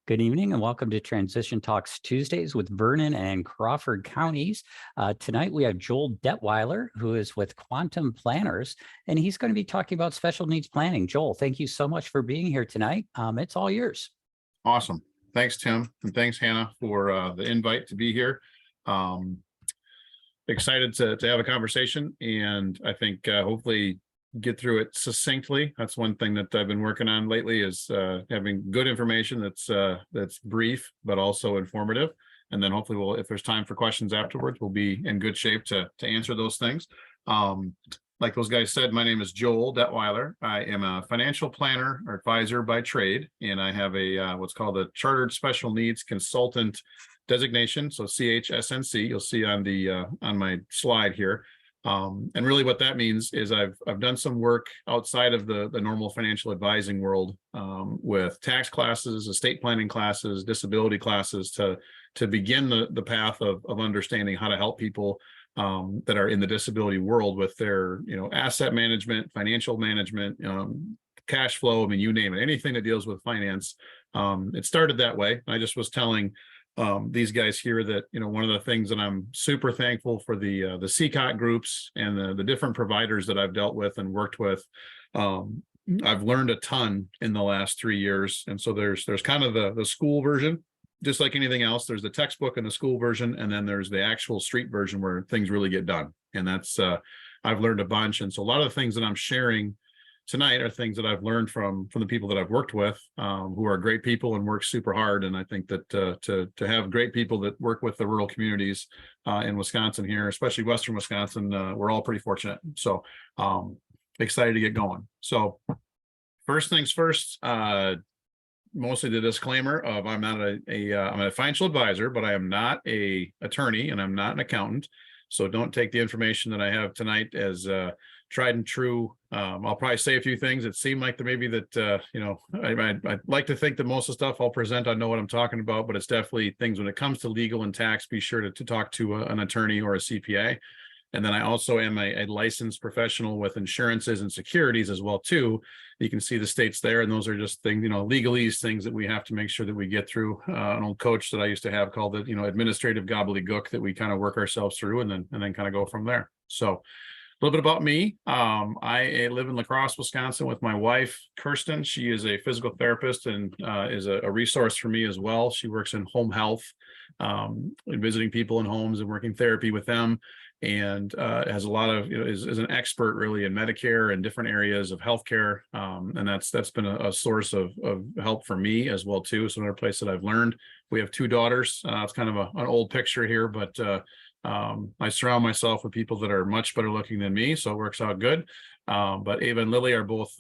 Good evening and welcome to Transition Talks Tuesdays with Vernon and Crawford counties. Tonight we have Joel Dettwiler, who is with Quantum Planners, and he's going to be talking about special needs planning. Joel, thank you so much for being here tonight. It's all yours. Awesome. Thanks, Tim. And thanks, Hannah, for the invite to be here. Excited to have a conversation, and I think hopefully get through it succinctly. That's one thing that I've been working on lately, is having good information that's brief but also informative. And then hopefully if there's time for questions afterwards, we'll be in good shape to answer those things. Like those guys said, my name is Joel Dettwiler. I am a financial planner or advisor by trade, and I have a what's called a Chartered Special Needs Consultant designation, so ChSNC. You'll see on the on my slide here. And really what that means is I've done some work outside of the normal financial advising world, with tax classes, estate planning classes, disability classes, to begin the path of understanding how to help people that are in the disability world with their asset management, financial management, cash flow. I mean, you name it, anything that deals with finance. It started that way. I just was telling these guys here that one of the things that I'm super thankful for, the CCOT groups and the different providers that I've dealt with and worked with. I've learned a ton in the last 3 years, and so there's kind of the school version, just like anything else. There's the textbook and the school version, and then there's the actual street version where things really get done. And that's I've learned a bunch, and so a lot of the things that I'm sharing tonight are things that I've learned from the people that I've worked with, who are great people and work super hard. And I think that to have great people that work with the rural communities in Wisconsin here, especially Western Wisconsin, we're all pretty fortunate. So excited to get going. So first things first, mostly the disclaimer of I'm not I'm a financial advisor, but I am not a attorney and I'm not an accountant. So don't take the information that I have tonight as tried and true. I'll probably say a few things that seem like there maybe that, I'd like to think that most of the stuff I'll present, I know what I'm talking about, but it's definitely things when it comes to legal and tax, be sure to talk to an attorney or a CPA. And then I also am a licensed professional with insurances and securities as well too. You can see the states there, and those are just things, legalese things that we have to make sure that we get through. An old coach that I used to have called it, administrative gobbledygook, that we kind of work ourselves through and then kind of go from there. So a little bit about me. I live in La Crosse, Wisconsin with my wife, Kirsten. She is a physical therapist and is a resource for me as well. She works in home health, visiting people in homes and working therapy with them, and has a lot of, is an expert really in Medicare and different areas of healthcare. And that's been a source of help for me as well too. So another place that I've learned. We have 2 daughters. It's kind of an old picture here, but I surround myself with people that are much better looking than me, so it works out good. But Ava and Lily are both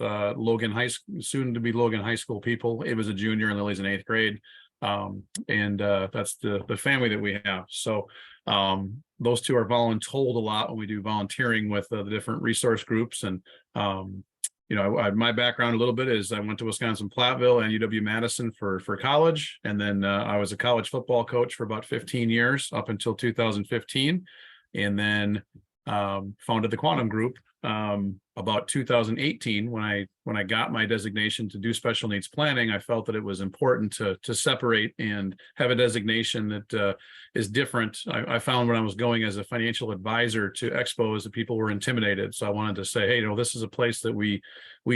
soon to be Logan High School people. Ava's a junior and Lily's in 8th grade. And that's the family that we have. So those 2 are voluntold a lot when we do volunteering with the different resource groups. And my background a little bit is I went to Wisconsin Platteville and UW-Madison for college, and then I was a college football coach for about 15 years up until 2015, and then founded the Quantum Group about 2018. When I got my designation to do special needs planning, I felt that it was important to separate and have a designation that is different. I found when I was going as a financial advisor to expos that people were intimidated. So I wanted to say, hey, this is a place that we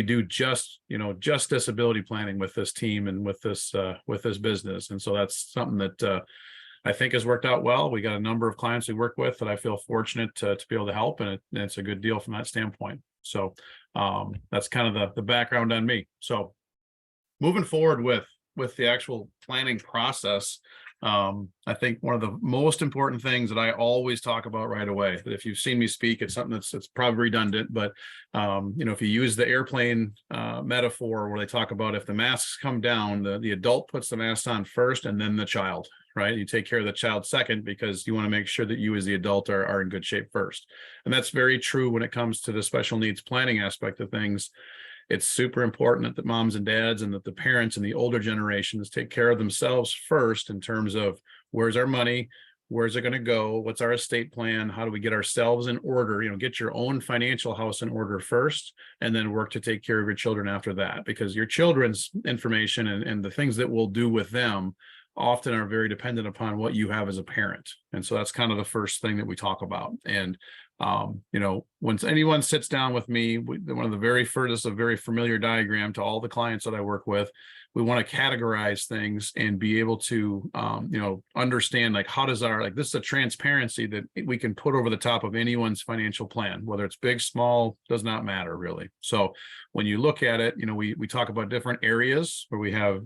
do just disability planning with this team and with this business. And so that's something that I think has worked out well. We got a number of clients we work with that I feel fortunate to be able to help, and it's a good deal from that standpoint. So that's kind of the background on me. So moving forward with the actual planning process, I think one of the most important things that I always talk about right away, that if you've seen me speak, it's something that's probably redundant, but if you use the airplane metaphor where they talk about if the masks come down, the adult puts the mask on first and then the child. Right? You take care of the child second because you want to make sure that you as the adult are in good shape first. And that's very true when it comes to the special needs planning aspect of things. It's super important that the moms and dads and that the parents and the older generations take care of themselves first in terms of where's our money, Where's it going to go? What's our estate plan? How do we get ourselves in order? Get your own financial house in order first, and then work to take care of your children after that, because your children's information and the things that we'll do with them often are very dependent upon what you have as a parent. And so that's kind of the first thing that we talk about. And once anyone sits down with me, one of the very first, this is a very familiar diagram to all the clients that I work with. We want to categorize things and be able to, understand, like, how does this is a transparency that we can put over the top of anyone's financial plan, whether it's big, small, does not matter really. So when you look at it, we talk about different areas where we have,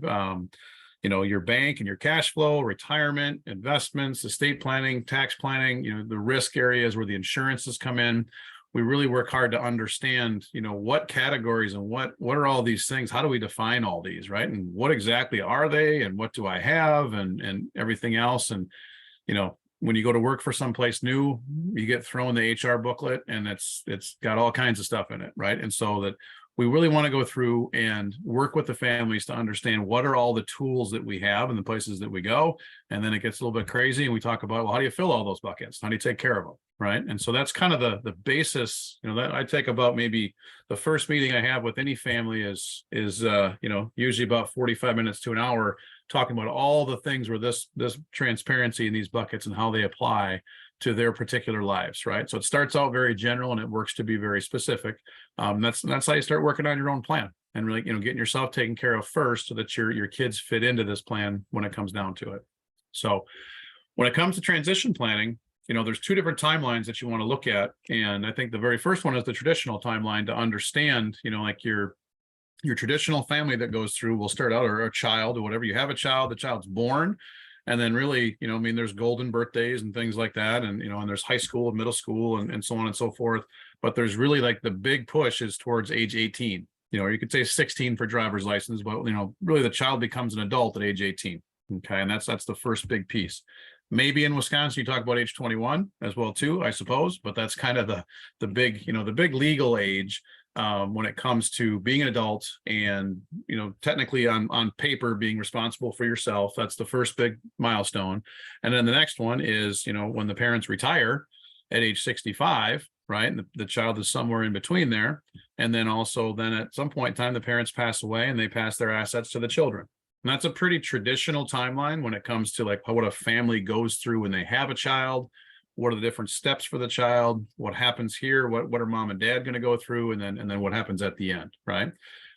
your bank and your cash flow, retirement, investments, estate planning, tax planning, the risk areas where the insurances come in. We really work hard to understand, what categories and what are all these things? How do we define all these, right? And what exactly are they, and what do I have, and everything else? And, when you go to work for someplace new, you get thrown the HR booklet, and it's got all kinds of stuff in it, right? And so that we really want to go through and work with the families to understand what are all the tools that we have in the places that we go. And then it gets a little bit crazy, and we talk about, well, how do you fill all those buckets? How do you take care of them? Right. And so that's kind of the basis, that I take about, maybe the first meeting I have with any family is usually about 45 minutes to an hour, talking about all the things where this transparency in these buckets and how they apply to their particular lives. Right. So it starts out very general, and it works to be very specific. That's how you start working on your own plan, and really, getting yourself taken care of first, so that your kids fit into this plan when it comes down to it. So when it comes to transition planning, there's two different timelines that you want to look at. And I think the very first one is the traditional timeline, to understand, like your traditional family that goes through will start out, or a child, or whatever. You have a child, the child's born. And then really, there's golden birthdays and things like that. And, and there's high school and middle school and so on and so forth. But there's really, like, the big push is towards age 18, or you could say 16 for driver's license, but, really the child becomes an adult at age 18. Okay. And that's the first big piece. Maybe in Wisconsin, you talk about age 21 as well too, I suppose, but that's kind of the big, the big legal age when it comes to being an adult, and, technically on paper being responsible for yourself. That's the first big milestone. And then the next one is, when the parents retire at age 65, right? And the child is somewhere in between there. And then also then at some point in time, the parents pass away, and they pass their assets to the children. And that's a pretty traditional timeline when it comes to, like, what a family goes through when they have a child. What are the different steps for the child? What happens here? What are mom and dad going to go through? And then what happens at the end, right?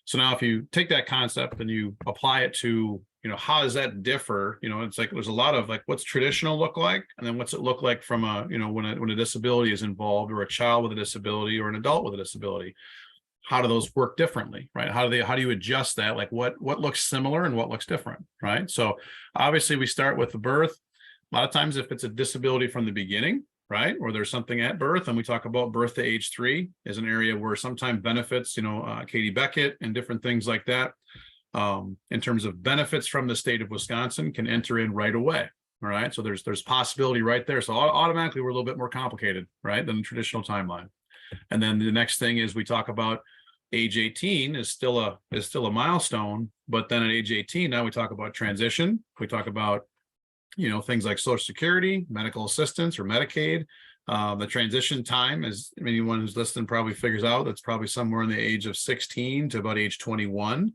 So now if you take that concept and you apply it to, how does that differ? It's like, there's a lot of, like, what's traditional look like? And then what's it look like from a, when a disability is involved, or a child with a disability, or an adult with a disability? How do those work differently, right? How do you adjust that? Like, what looks similar and what looks different, right? So obviously we start with the birth. A lot of times, if it's a disability from the beginning, right, or there's something at birth, and we talk about birth to age 3 is an area where sometimes benefits, Katie Beckett and different things like that, in terms of benefits from the state of Wisconsin, can enter in right away. All right. So there's possibility right there. So automatically we're a little bit more complicated, right, than the traditional timeline. And then the next thing is we talk about age 18 is still a milestone, but then at age 18, now we talk about transition. We talk about, things like Social Security, medical assistance, or Medicaid. The transition time, as anyone who's listening probably figures out, that's probably somewhere in the age of 16 to about age 21.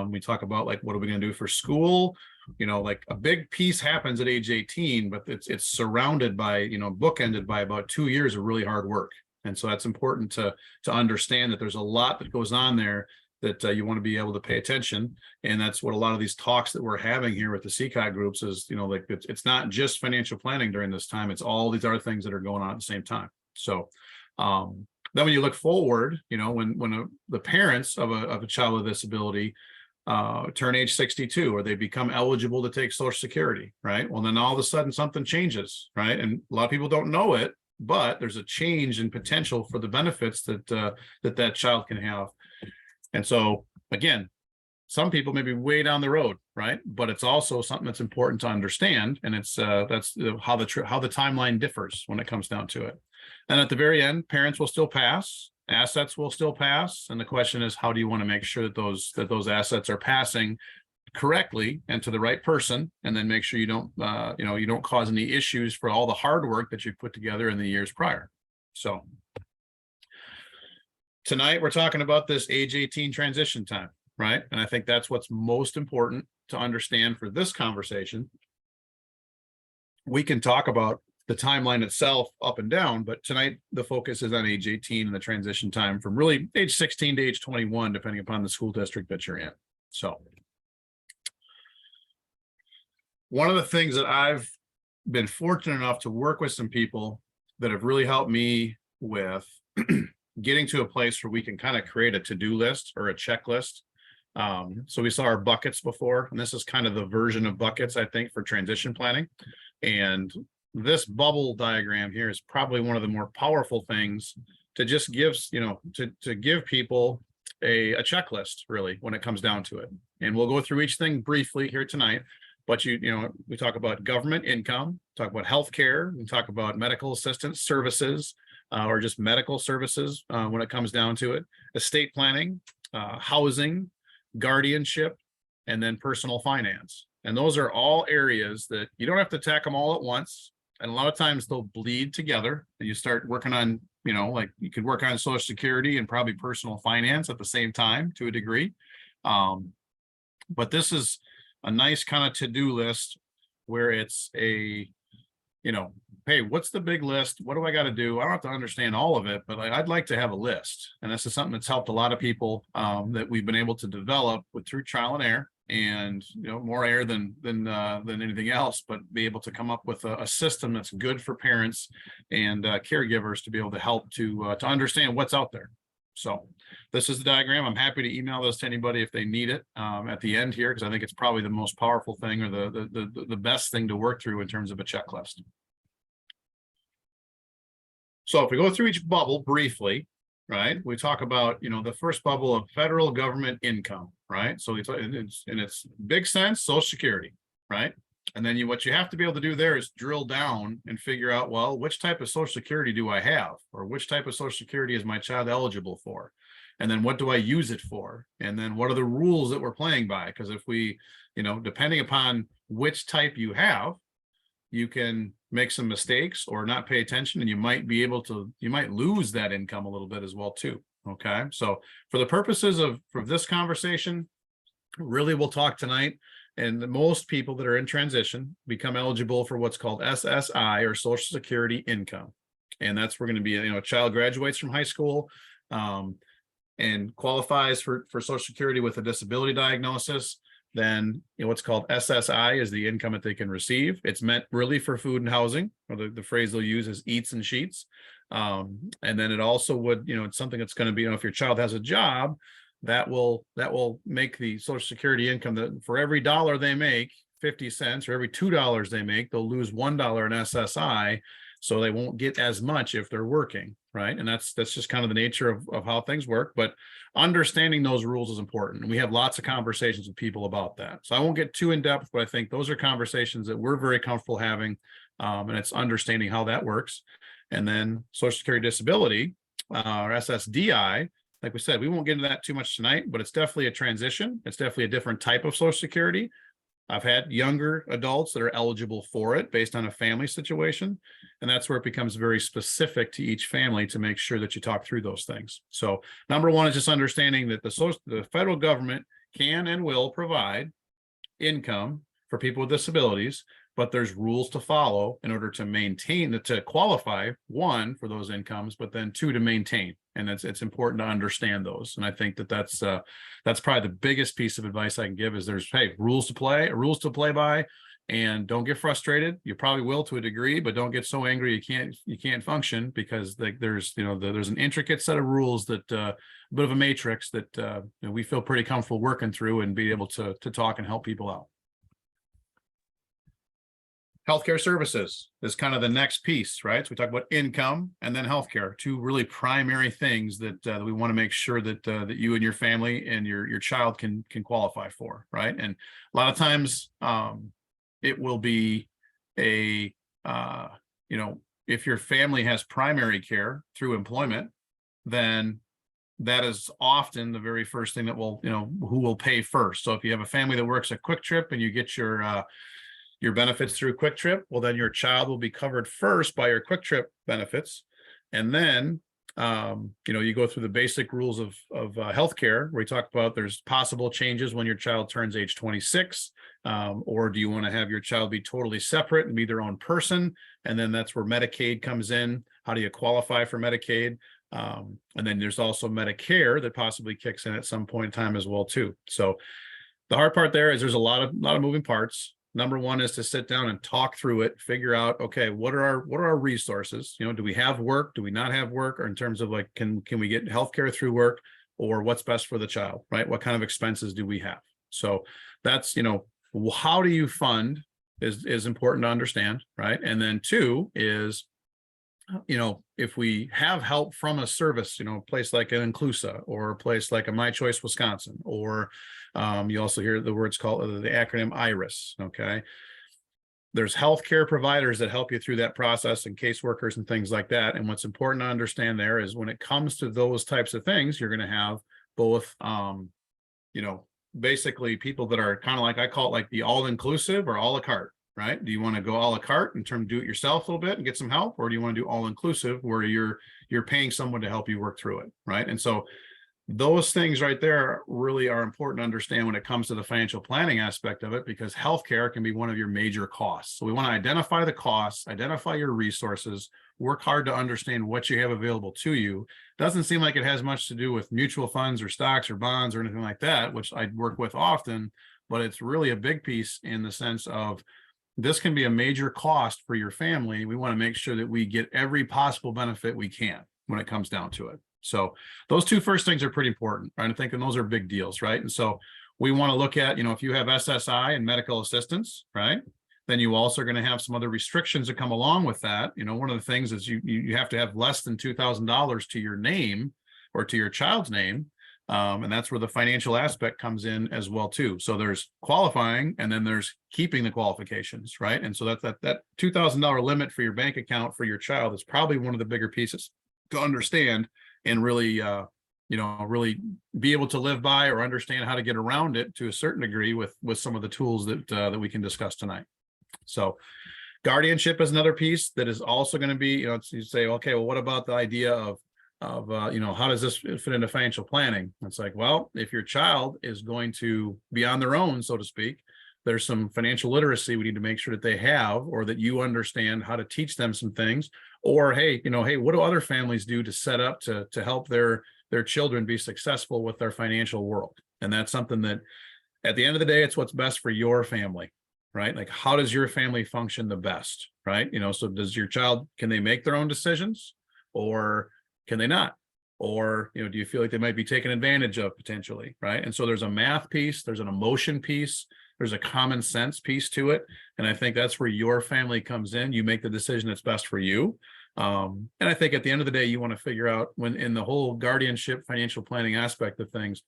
We talk about, like, what are we going to do for school? Like, a big piece happens at age 18, but it's surrounded by, bookended by about 2 years of really hard work. And so that's important to understand, that there's a lot that goes on there that you want to be able to pay attention. And that's what a lot of these talks that we're having here with the CCOG groups is, like, it's not just financial planning during this time, it's all these other things that are going on at the same time. So then when you look forward, when the parents of a child with a disability turn age 62, or they become eligible to take Social Security, right? Well, then all of a sudden something changes, right? And a lot of people don't know it, but there's a change in potential for the benefits that child can have. And so, again, some people may be way down the road, right? But it's also something that's important to understand, and it's that's how the timeline differs when it comes down to it. And at the very end, parents will still pass, assets will still pass, and the question is, how do you want to make sure that those assets are passing correctly and to the right person, and then make sure you don't, you don't cause any issues for all the hard work that you've put together in the years prior. So tonight we're talking about this age 18 transition time, right? And I think that's what's most important to understand for this conversation. We can talk about the timeline itself up and down, but tonight the focus is on age 18 and the transition time from really age 16 to age 21, depending upon the school district that you're in. So one of the things that I've been fortunate enough to work with some people that have really helped me with getting to a place where we can kind of create a to-do list or a checklist. So we saw our buckets before, and this is kind of the version of buckets, I think, for transition planning. And this bubble diagram here is probably one of the more powerful things to just give, to give people a checklist, really, when it comes down to it. And we'll go through each thing briefly here tonight. But we talk about government income, talk about healthcare, we talk about medical assistance services, or just medical services when it comes down to it, estate planning, housing, guardianship, and then personal finance. And those are all areas that you don't have to attack them all at once. And a lot of times they'll bleed together, and you start working on, like you could work on Social Security and probably personal finance at the same time to a degree. But this is a nice kind of to-do list where it's a, hey, what's the big list? What do I got to do? I don't have to understand all of it, but I'd like to have a list. And this is something that's helped a lot of people that we've been able to develop through trial and error, and more error than anything else, but be able to come up with a system that's good for parents and caregivers to be able to help to understand what's out there. So this is the diagram. I'm happy to email this to anybody if they need it at the end here, because I think it's probably the most powerful thing, or the best thing to work through in terms of a checklist. So if we go through each bubble briefly, right, we talk about, the first bubble of federal government income, right? So it's in its big sense, Social Security, right? And then what you have to be able to do there is drill down and figure out, well, which type of Social Security do I have? Or which type of Social Security is my child eligible for? And then what do I use it for? And then what are the rules that we're playing by? Because if we, depending upon which type you have, you can make some mistakes or not pay attention, and you might lose that income a little bit as well too. Okay. So for the purposes for this conversation, really we'll talk tonight. And most people that are in transition become eligible for what's called SSI, or Social Security income. And that's we're going to be, a child graduates from high school and qualifies for Social Security with a disability diagnosis. Then what's called SSI is the income that they can receive. It's meant really for food and housing, or the phrase they'll use is eats and sheets. And then it also would, it's something that's going to be, if your child has a job, that will make the Social Security income that for every dollar they make 50 cents, or every $2 they make, they'll lose $1 in SSI. So they won't get as much if they're working, right? And that's just kind of the nature of how things work. But understanding those rules is important. And we have lots of conversations with people about that. So I won't get too in depth, but I think those are conversations that we're very comfortable having. And it's understanding how that works. And then Social Security disability, or SSDI, like we said, we won't get into that too much tonight, but it's definitely a transition. It's definitely a different type of Social Security. I've had younger adults that are eligible for it based on a family situation. And that's where it becomes very specific to each family to make sure that you talk through those things. So number one is just understanding that the federal government can and will provide income for people with disabilities, but there's rules to follow in order to qualify, one, for those incomes, but then two, to maintain. And it's important to understand those. And I think that's probably the biggest piece of advice I can give is there's, hey, rules to play by, and don't get frustrated. You probably will to a degree, but don't get so angry you can't function, because there's an intricate set of rules that a bit of a matrix that we feel pretty comfortable working through and be able to talk and help people out. Healthcare services is kind of the next piece, right? So we talk about income and then healthcare, two really primary things that we want to make sure that you and your family and your child can qualify for, right? And a lot of times it will be if your family has primary care through employment, then that is often the very first thing that will, who will pay first. So if you have a family that works at Quick Trip and you get your benefits through Quick Trip, well, then your child will be covered first by your Quick Trip benefits. And then, you go through the basic rules of healthcare, where we talk about there's possible changes when your child turns age 26, or do you want to have your child be totally separate and be their own person? And then that's where Medicaid comes in. How do you qualify for Medicaid? And then there's also Medicare that possibly kicks in at some point in time as well too. So the hard part there is there's a lot of moving parts. Number one is to sit down and talk through it, figure out, okay, what are our resources? Do we have work? Do we not have work? Or in terms of like, can we get healthcare through work, or what's best for the child, right? What kind of expenses do we have? So that's, how do you fund is important to understand, right? And then two is, if we have help from a service, a place like an Inclusa or a place like a My Choice Wisconsin, or you also hear the words called the acronym IRIS. Okay. There's healthcare providers that help you through that process, and caseworkers and things like that. And what's important to understand there is when it comes to those types of things, you're going to have both, basically people that are kind of like, I call it like the all-inclusive or a la carte. Right? Do you want to go a la carte in terms of do it yourself a little bit and get some help, or do you want to do all inclusive where you're paying someone to help you work through it? Right. And so those things right there really are important to understand when it comes to the financial planning aspect of it, because healthcare can be one of your major costs. So we want to identify the costs, identify your resources, work hard to understand what you have available to you. Doesn't seem like it has much to do with mutual funds or stocks or bonds or anything like that, which I work with often, but it's really a big piece in the sense of this can be a major cost for your family. We want to make sure that we get every possible benefit we can when it comes down to it. So those two first things are pretty important, right? I think, and those are big deals, right? And so we want to look at, if you have SSI and medical assistance, right? Then you also are going to have some other restrictions that come along with that. One of the things is you have to have less than $2,000 to your name or to your child's name. And that's where the financial aspect comes in as well too. So there's qualifying, and then there's keeping the qualifications, right? And so that $2,000 limit for your bank account for your child is probably one of the bigger pieces to understand and really, really be able to live by or understand how to get around it to a certain degree with some of the tools that we can discuss tonight. So guardianship is another piece that is also going to be, you say, okay, well, what about the idea of how does this fit into financial planning? It's like, well, if your child is going to be on their own, so to speak, there's some financial literacy we need to make sure that they have, or that you understand how to teach them some things. Or, hey, what do other families do to set up to help their children be successful with their financial world? And that's something that at the end of the day, it's what's best for your family, right? Like, how does your family function the best, right? So does your child, can they make their own decisions, or can they not? Or, do you feel like they might be taken advantage of potentially, right? And so there's a math piece, there's an emotion piece, there's a common sense piece to it. And I think that's where your family comes in. You make the decision that's best for you. And I think at the end of the day, you want to figure out, when in the whole guardianship financial planning aspect of things,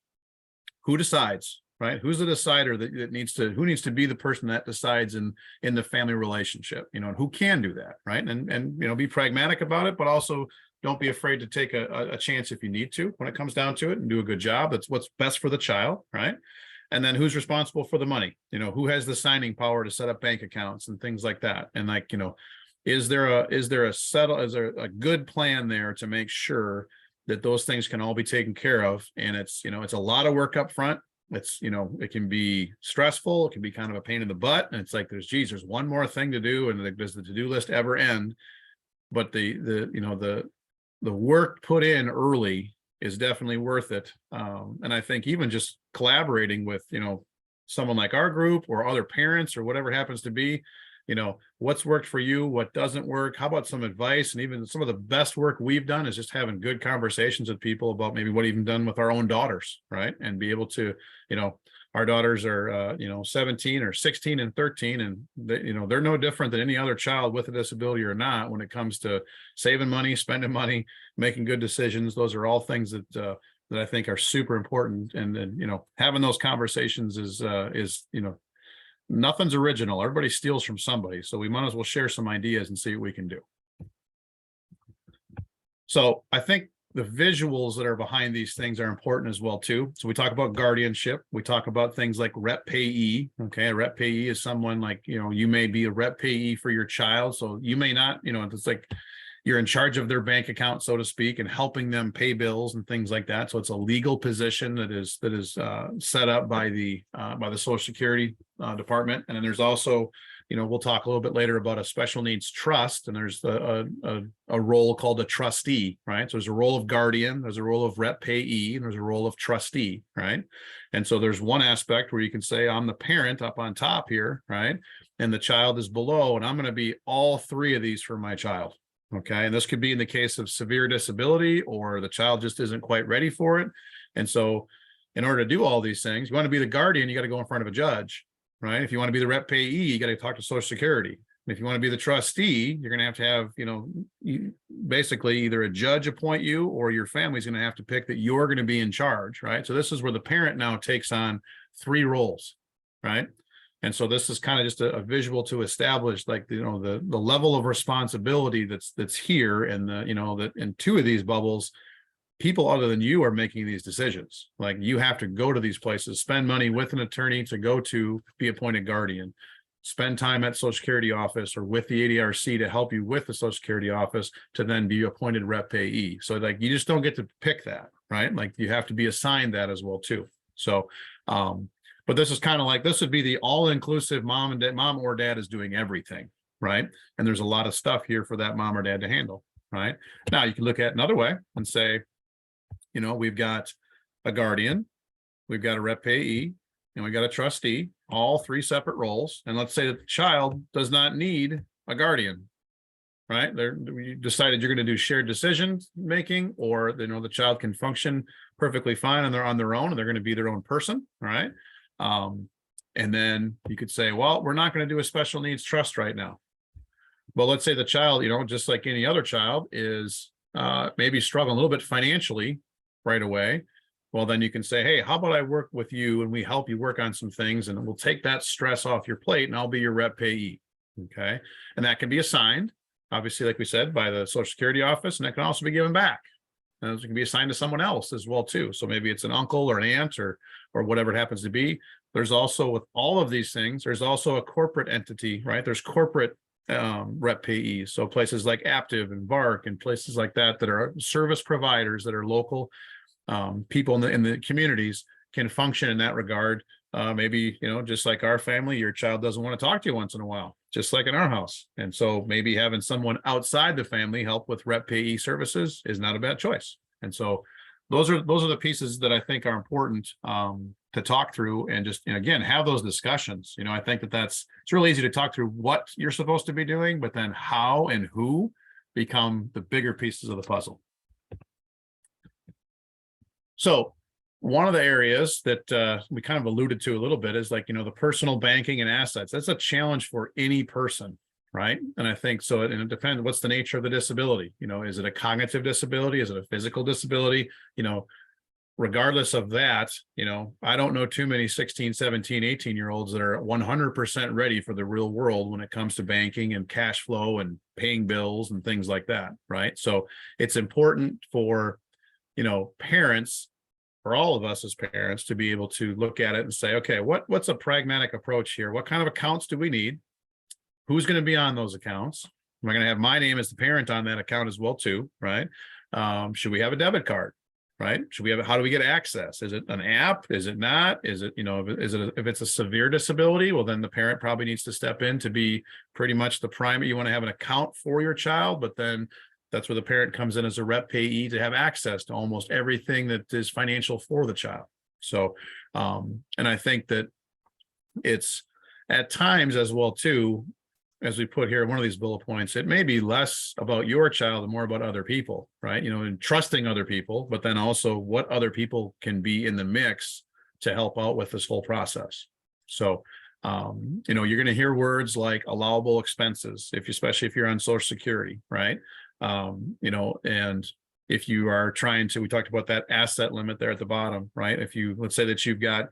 who decides, right? Who's the decider that needs to be the person that decides in the family relationship, and who can do that, right? And be pragmatic about it, but also don't be afraid to take a chance if you need to when it comes down to it, and do a good job. That's what's best for the child, right? And then who's responsible for the money? Who has the signing power to set up bank accounts and things like that? And is there a good plan there to make sure that those things can all be taken care of? And it's a lot of work up front. It's, it can be stressful. It can be kind of a pain in the butt. And it's like, there's one more thing to do. And does the to-do list ever end? But the work put in early is definitely worth it. And I think even just collaborating with, someone like our group or other parents or whatever happens to be, what's worked for you, what doesn't work, how about some advice? And even some of the best work we've done is just having good conversations with people about maybe what even done with our own daughters, right? And be able to, our daughters are, 17 or 16 and 13, and they're no different than any other child with a disability or not when it comes to saving money, spending money, making good decisions. Those are all things that I think are super important. And then, having those conversations is nothing's original. Everybody steals from somebody. So we might as well share some ideas and see what we can do. So I think the visuals that are behind these things are important as well too. So we talk about guardianship. We talk about things like rep payee. Okay, a rep payee is someone like, you may be a rep payee for your child. So you may not, it's like you're in charge of their bank account, so to speak, and helping them pay bills and things like that. So it's a legal position that is set up by the Social Security Department. And then there's also, we'll talk a little bit later about a special needs trust, and there's a role called a trustee, right? So there's a role of guardian, there's a role of rep payee, and there's a role of trustee, right? And so there's one aspect where you can say, I'm the parent up on top here, right? And the child is below, and I'm going to be all three of these for my child. Okay. And this could be in the case of severe disability, or the child just isn't quite ready for it. And so in order to do all these things, you want to be the guardian, you got to go in front of a judge, right? If you want to be the rep payee, you got to talk to Social Security. And if you want to be the trustee, you're going to have, basically either a judge appoint you, or your family's going to have to pick that you're going to be in charge, right? So this is where the parent now takes on three roles, right? And so this is kind of just a visual to establish, like, the level of responsibility that's here, and that in two of these bubbles, people other than you are making these decisions. Like, you have to go to these places, spend money with an attorney to go to be appointed guardian, spend time at Social Security office or with the ADRC to help you with the Social Security office to then be appointed rep payee. So like, you just don't get to pick that, right? Like, you have to be assigned that as well too. So, but this is kind of like, this would be the all-inclusive mom or dad is doing everything, right? And there's a lot of stuff here for that mom or dad to handle, right? Now you can look at another way and say, we've got a guardian, we've got a rep payee, and we've got a trustee, all three separate roles. And let's say that the child does not need a guardian, right? You decided you're going to do shared decision making, or the child can function perfectly fine and they're on their own, and they're going to be their own person, all right? And then you could say, well, we're not going to do a special needs trust right now. Well, let's say the child, just like any other child, is maybe struggling a little bit financially right away. Well, then you can say, hey, how about I work with you and we help you work on some things, and we'll take that stress off your plate, and I'll be your rep payee. Okay. And that can be assigned, obviously, like we said, by the Social Security office, and that can also be given back. And it can be assigned to someone else as well too. So maybe it's an uncle or an aunt or whatever it happens to be. There's also, with all of these things, there's also a corporate entity, right? There's corporate rep payees. So places like Aptiv and VARC and places like that are service providers that are local. People in the communities can function in that regard. Maybe, just like our family, your child doesn't want to talk to you once in a while, just like in our house. And so maybe having someone outside the family help with rep payee services is not a bad choice. And so those are the pieces that I think are important to talk through, and just, again, have those discussions. I think it's really easy to talk through what you're supposed to be doing, but then how and who become the bigger pieces of the puzzle. So one of the areas that we kind of alluded to a little bit is, like, the personal banking and assets. That's a challenge for any person, right? And I think so, and it depends, what's the nature of the disability? Is it a cognitive disability? Is it a physical disability? Regardless of that, I don't know too many 16, 17, 18-year-olds that are 100% ready for the real world when it comes to banking and cash flow and paying bills and things like that, right? So it's important for, parents, for all of us as parents, to be able to look at it and say, okay, what's a pragmatic approach here? What kind of accounts do we need? Who's going to be on those accounts? Am I going to have my name as the parent on that account as well too, right? Should we have a debit card, right? How do we get access? Is it an app? Is it not? Is it, if it's a severe disability, well, then the parent probably needs to step in to be pretty much the primary. You want to have an account for your child, but then that's where the parent comes in as a rep payee to have access to almost everything that is financial for the child. So, and I think that it's at times as well too, as we put here in one of these bullet points, it may be less about your child and more about other people, right? And trusting other people, but then also what other people can be in the mix to help out with this whole process. So, you're going to hear words like allowable expenses, especially if you're on Social Security, right? And if you are trying to, we talked about that asset limit there at the bottom, right? If let's say that you've got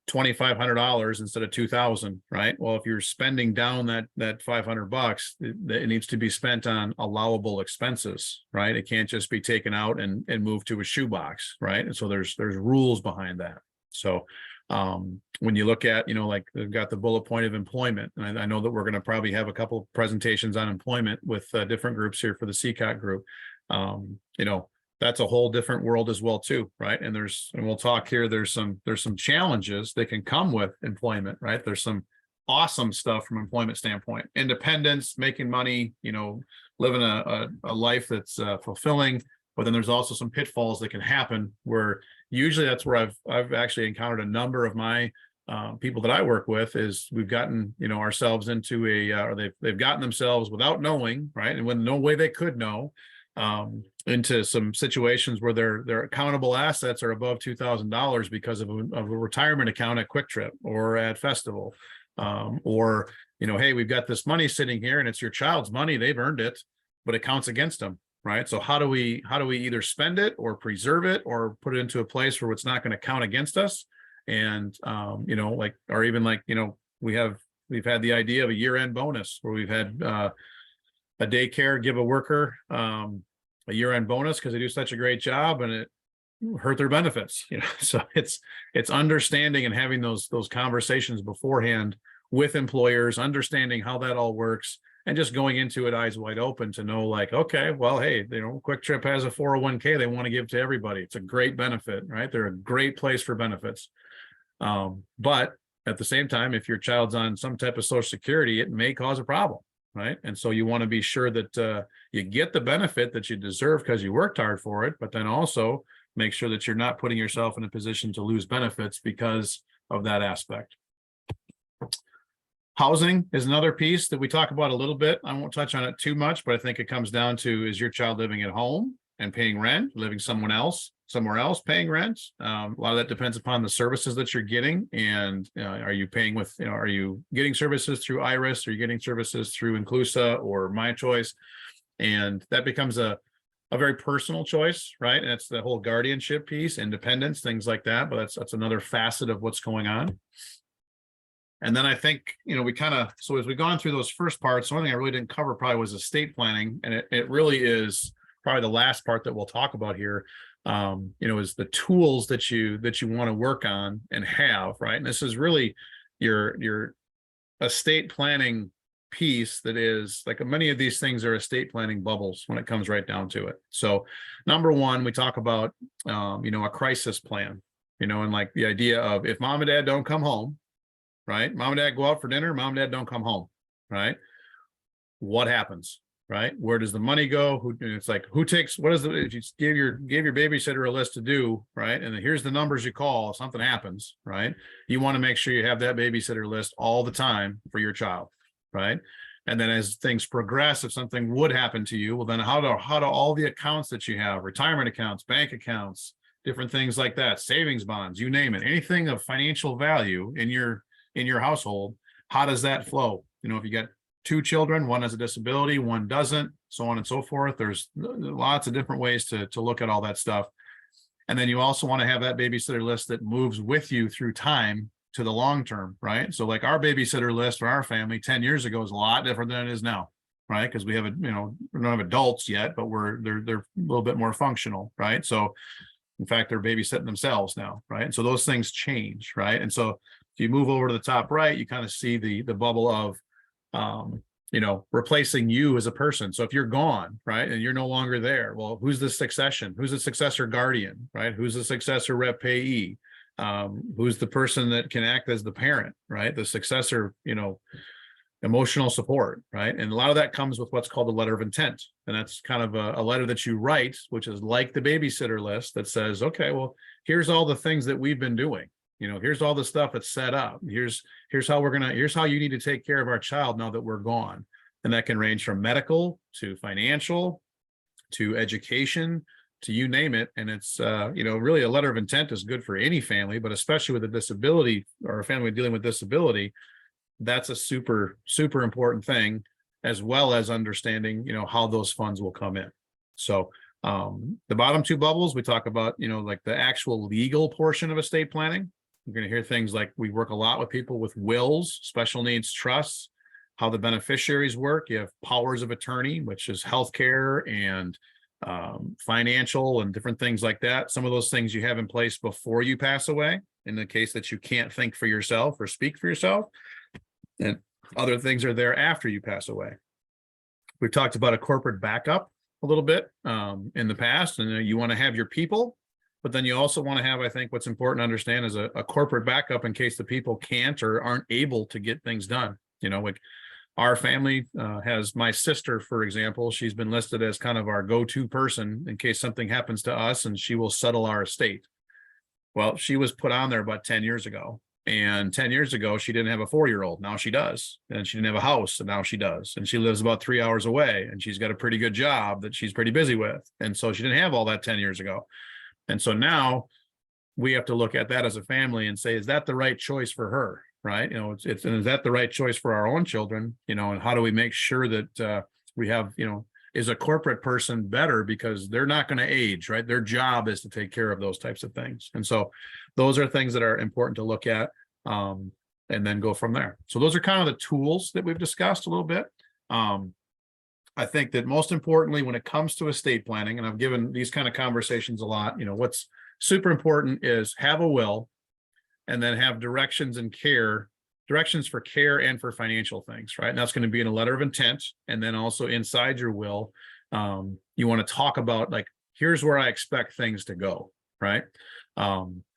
$2,500 instead of 2,000, right? Well, if you're spending down that $500, it needs to be spent on allowable expenses, right? It can't just be taken out and moved to a shoebox, right? And so there's rules behind that. So when you look at, like they've got the bullet point of employment, and I know that we're going to probably have a couple presentations on employment with different groups here for the CCOT group. That's a whole different world as well too, right? And we'll talk here, there's some challenges that can come with employment, right? There's some awesome stuff from employment standpoint, independence, making money, living a life that's fulfilling. But then there's also some pitfalls that can happen where usually that's where I've actually encountered a number of my people that I work with is we've gotten, ourselves into or they've gotten themselves without knowing, right? And when no way they could know, into some situations where their accountable assets are above $2,000 because of a retirement account at Quick Trip or at Festival, or hey, we've got this money sitting here and it's your child's money, they've earned it, but it counts against them, right? So how do we either spend it or preserve it or put it into a place where it's not going to count against us? And we've had the idea of a year-end bonus where we've had a daycare give a worker a year-end bonus because they do such a great job and it hurt their benefits. So it's understanding and having those conversations beforehand with employers, understanding how that all works, and just going into it eyes wide open to know, like, okay, well, hey, Quick Trip has a 401k they want to give to everybody. It's a great benefit, right? They're a great place for benefits. But at the same time, if your child's on some type of Social Security, it may cause a problem. Right. And so you want to be sure that you get the benefit that you deserve because you worked hard for it, but then also make sure that you're not putting yourself in a position to lose benefits because of that aspect. Housing is another piece that we talk about a little bit. I won't touch on it too much, but I think it comes down to, is your child living at home and paying rent, living somewhere else paying rent? A lot of that depends upon the services that you're getting. And are you paying with, are you getting services through Iris? Are you getting services through Inclusa or My Choice? And that becomes a very personal choice, right? And it's the whole guardianship piece, independence, things like that. But that's another facet of what's going on. And then I think, so as we've gone through those first parts, one thing I really didn't cover probably was estate planning. And it really is probably the last part that we'll talk about here. Is the tools that you want to work on and have, right? And this is really your estate planning piece that is like many of these things are estate planning bubbles when it comes right down to it. So number one, we talk about, a crisis plan, and like the idea of if mom and dad don't come home, right? Mom and dad go out for dinner, mom and dad don't come home, right? What happens? Right? Where does the money go? Who takes, if you gave your babysitter a list to do, right? And then here's the numbers you call if something happens, right? You want to make sure you have that babysitter list all the time for your child, right? And then as things progress, if something would happen to you, well, then how do all the accounts that you have, retirement accounts, bank accounts, different things like that, savings bonds, you name it, anything of financial value in your household, how does that flow? If you got 2 children, one has a disability, one doesn't, so on and so forth. There's lots of different ways to look at all that stuff. And then you also want to have that babysitter list that moves with you through time to the long term, right? So like our babysitter list for our family 10 years ago is a lot different than it is now, right? Because we have we don't have adults yet, but they're a little bit more functional, right? So in fact, they're babysitting themselves now, right? And so those things change, right? And so if you move over to the top right, you kind of see the bubble of replacing you as a person. So if you're gone, right, and you're no longer there, well, who's the succession? Who's the successor guardian, right? Who's the successor rep payee? Who's the person that can act as the parent, right? The successor, emotional support, right? And a lot of that comes with what's called a letter of intent. And that's kind of a letter that you write, which is like the babysitter list that says, okay, well, here's all the things that we've been doing. Here's all the stuff that's set up. Here's how you need to take care of our child now that we're gone. And that can range from medical to financial to education to you name it. And it's, really a letter of intent is good for any family, but especially with a disability or a family dealing with disability, that's a super, super important thing, as well as understanding, how those funds will come in. So the bottom 2 bubbles, we talk about, like the actual legal portion of estate planning. You're going to hear things like we work a lot with people with wills, special needs trusts, how the beneficiaries work. You have powers of attorney, which is healthcare and financial and different things like that. Some of those things you have in place before you pass away, in the case that you can't think for yourself or speak for yourself. And other things are there after you pass away. We've talked about a corporate backup a little bit in the past, and you want to have your people, but then you also want to have, I think what's important to understand is a corporate backup in case the people can't or aren't able to get things done. You know, like our family has my sister, for example. She's been listed as kind of our go-to person in case something happens to us, and she will settle our estate. Well, she was put on there about 10 years ago. And 10 years ago, she didn't have a 4-year-old. Now she does. And she didn't have a house. And now she does. And she lives about 3 hours away. And she's got a pretty good job that she's pretty busy with. And so she didn't have all that 10 years ago. And so now we have to look at that as a family and say, is that the right choice for her? Right? You know, and is that the right choice for our own children? You know, and how do we make sure that we have, you know, is a corporate person better because they're not going to age, right? Their job is to take care of those types of things. And so those are things that are important to look at and then go from there. So those are kind of the tools that we've discussed a little bit. I think that most importantly, when it comes to estate planning, and I've given these kind of conversations a lot, you know, what's super important is have a will and then have directions for care and for financial things, right? And that's going to be in a letter of intent. And then also inside your will, you want to talk about like, here's where I expect things to go, right?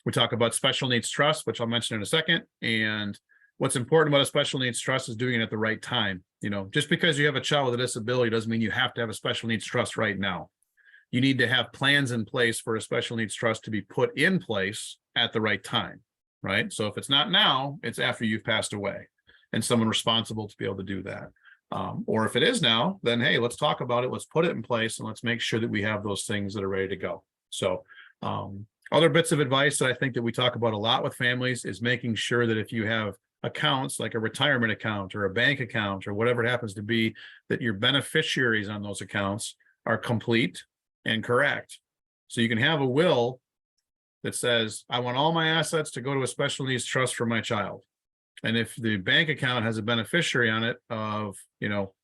We talk about special needs trust, which I'll mention in a second. And what's important about a special needs trust is doing it at the right time. You know, just because you have a child with a disability doesn't mean you have to have a special needs trust right now. You need to have plans in place for a special needs trust to be put in place at the right time, right? So if it's not now, it's after you've passed away and someone responsible to be able to do that. Or if it is now, then, hey, let's talk about it. Let's put it in place and let's make sure that we have those things that are ready to go. So other bits of advice that I think that we talk about a lot with families is making sure that if you have accounts like a retirement account or a bank account or whatever it happens to be, that your beneficiaries on those accounts are complete and correct. So you can have a will that says, I want all my assets to go to a special needs trust for my child. And if the bank account has a beneficiary on it of, you know,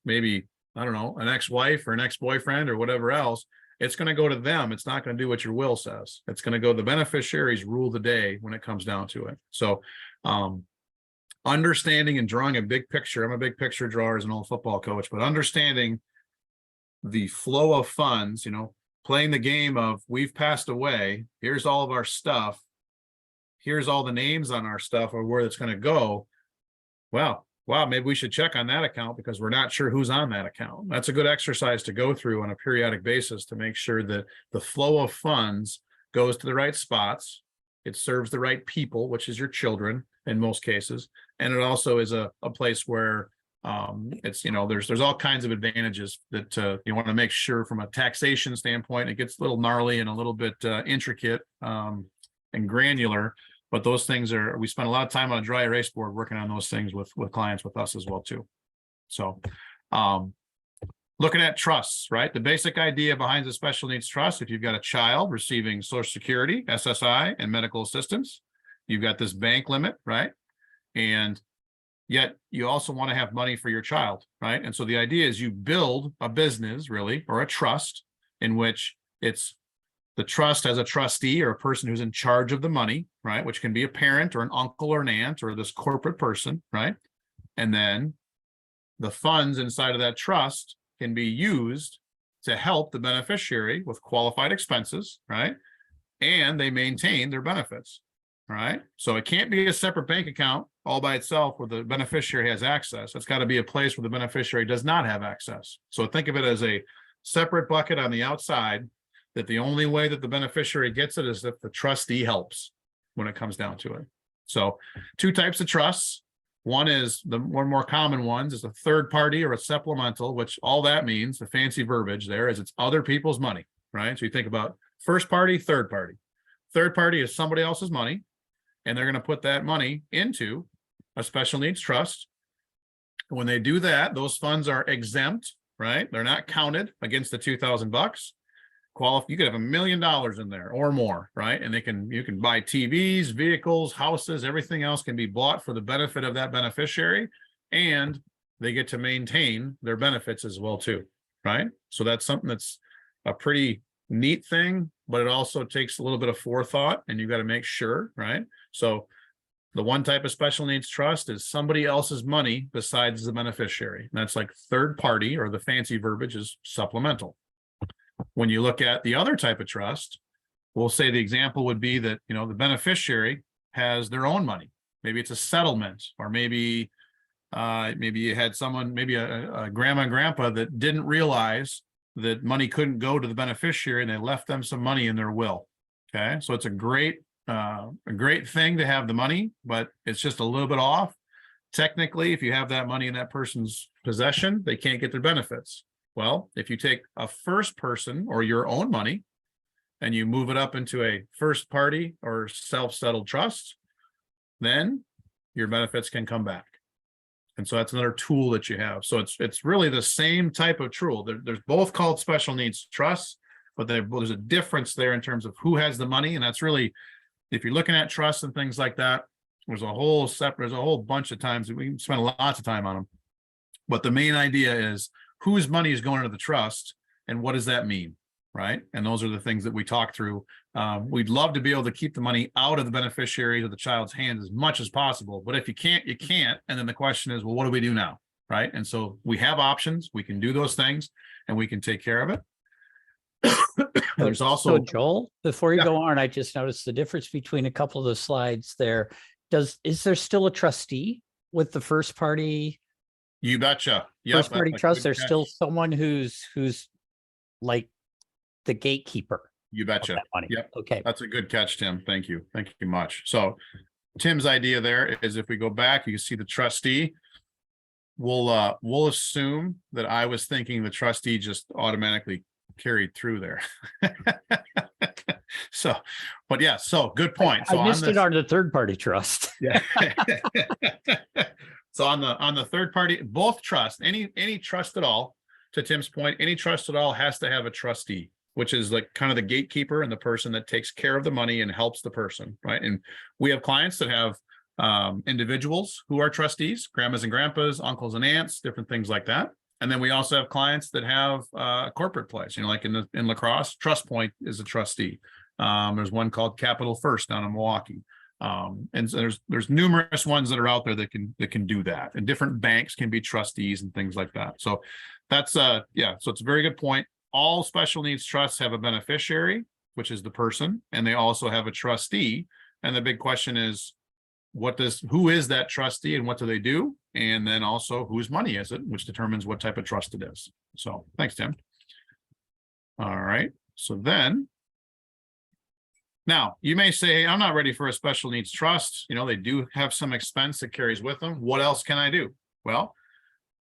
maybe, I don't know, an ex-wife or an ex-boyfriend or whatever else, it's going to go to them. It's not going to do what your will says. It's going to go, the beneficiaries rule the day when it comes down to it. So understanding and drawing a big picture. I'm a big picture drawer as an old football coach, but understanding the flow of funds, you know, playing the game of we've passed away. Here's all of our stuff. Here's all the names on our stuff or where it's going to go. Well, wow, maybe we should check on that account because we're not sure who's on that account. That's a good exercise to go through on a periodic basis to make sure that the flow of funds goes to the right spots. It serves the right people, which is your children in most cases. And it also is a place where it's, you know, there's all kinds of advantages that you want to make sure from a taxation standpoint. It gets a little gnarly and a little bit intricate and granular, but those things are, we spend a lot of time on a dry erase board working on those things with clients with us as well too. So looking at trusts, right? The basic idea behind the special needs trust, if you've got a child receiving Social Security, SSI, and medical assistance, you've got this bank limit, right? And yet you also want to have money for your child, right? And so the idea is you build a business really, or a trust in which it's the trust has a trustee or a person who's in charge of the money, right? Which can be a parent or an uncle or an aunt or this corporate person, right? And then the funds inside of that trust can be used to help the beneficiary with qualified expenses, right? And they maintain their benefits, right? So it can't be a separate bank account all by itself where the beneficiary has access. It's got to be a place where the beneficiary does not have access. So think of it as a separate bucket on the outside that the only way that the beneficiary gets it is if the trustee helps when it comes down to it. So two types of trusts. One is one more common ones is a third party or a supplemental, which all that means, the fancy verbiage there is it's other people's money, right? So you think about first party, third party. Third party is somebody else's money, and they're going to put that money into a special needs trust. When they do that, those funds are exempt, right? They're not counted against the $2,000. You could have $1 million in there or more, right? And you can buy TVs, vehicles, houses, everything else can be bought for the benefit of that beneficiary, and they get to maintain their benefits as well too, right? So that's something that's a pretty neat thing, but it also takes a little bit of forethought, and you got to make sure, right? So the one type of special needs trust is somebody else's money besides the beneficiary. And that's like third party, or the fancy verbiage is supplemental. When you look at the other type of trust, we'll say the example would be that, the beneficiary has their own money. Maybe it's a settlement, or maybe you had someone, maybe a grandma and grandpa that didn't realize that money couldn't go to the beneficiary, and they left them some money in their will. Okay, so it's a great thing to have the money, but it's just a little bit off. Technically, if you have that money in that person's possession, they can't get their benefits. Well, if you take a first person or your own money and you move it up into a first party or self-settled trust, then your benefits can come back. And so that's another tool that you have. So it's really the same type of tool. There's both called special needs trusts, but there's a difference there in terms of who has the money. And that's really, if you're looking at trusts and things like that, there's a whole bunch of times that we can spend lots of time on them. But the main idea is whose money is going into the trust and what does that mean, right? And those are the things that we talk through. We'd love to be able to keep the money out of the beneficiary or the child's hands as much as possible. But if you can't, you can't. And then the question is, well, what do we do now, right? And so we have options. We can do those things and we can take care of it. There's also, so Joel, before you Yeah. go on, I just noticed the difference between a couple of the slides there. Is there still a trustee with the first party? You betcha. Yep, First party that's a trust, good there's catch. still someone who's like the gatekeeper You of betcha. that money. Yep. Okay. That's a good catch, Tim. Thank you. Thank you much. So Tim's idea there is, if we go back, you can see the trustee. We'll assume that I was thinking the trustee just automatically carried through there. So, but yeah, so good point. So I missed it on the third party trust. Yeah. So on the third party, both trusts, any trust at all, to Tim's point, any trust at all has to have a trustee, which is like kind of the gatekeeper and the person that takes care of the money and helps the person, right? And we have clients that have individuals who are trustees, grandmas and grandpas, uncles and aunts, different things like that. And then we also have clients that have a corporate place, like in La Crosse, Trust Point is a trustee. There's one called Capital First down in Milwaukee. And so there's numerous ones that are out there that can do that, and different banks can be trustees and things like that. So that's so it's a very good point. All special needs trusts have a beneficiary, which is the person, and they also have a trustee. And the big question is, who is that trustee and what do they do? And then also, whose money is it, which determines what type of trust it is. So thanks, Tim. All right. So then, now you may say, I'm not ready for a special needs trust. They do have some expense that carries with them. What else can I do? Well,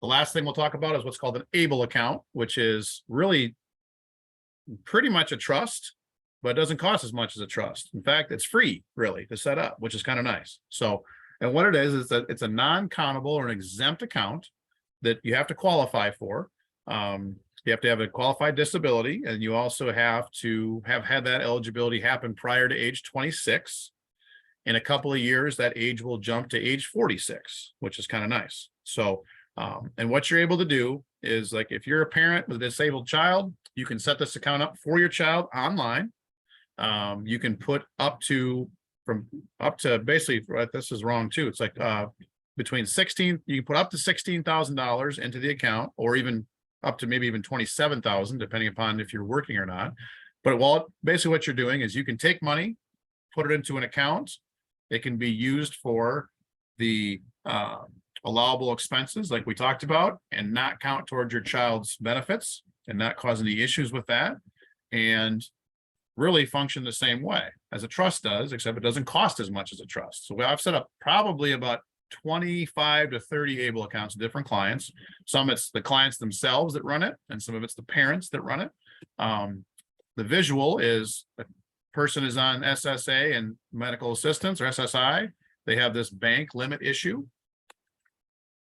the last thing we'll talk about is what's called an ABLE account, which is really pretty much a trust, but it doesn't cost as much as a trust. In fact, it's free really to set up, which is kind of nice. So, and what it is that it's a non-countable or an exempt account that you have to qualify for. You have to have a qualified disability, and you also have to have had that eligibility happen prior to age 26. In a couple of years, that age will jump to age 46, which is kind of nice. So, and what you're able to do is, like, if you're a parent with a disabled child, you can set this account up for your child online. You can put up to basically, right, this is wrong too. It's like between you can put up to $16,000 into the account, or even up to maybe even 27,000, depending upon if you're working or not. But basically what you're doing is you can take money, put it into an account. It can be used for the allowable expenses like we talked about, and not count towards your child's benefits and not cause any issues with that. And really function the same way as a trust does, except it doesn't cost as much as a trust. So I've set up probably about 25 to 30 ABLE accounts, different clients. Some it's the clients themselves that run it, and some of it's the parents that run it. The visual is a person is on SSA and medical assistance, or SSI. They have this bank limit issue.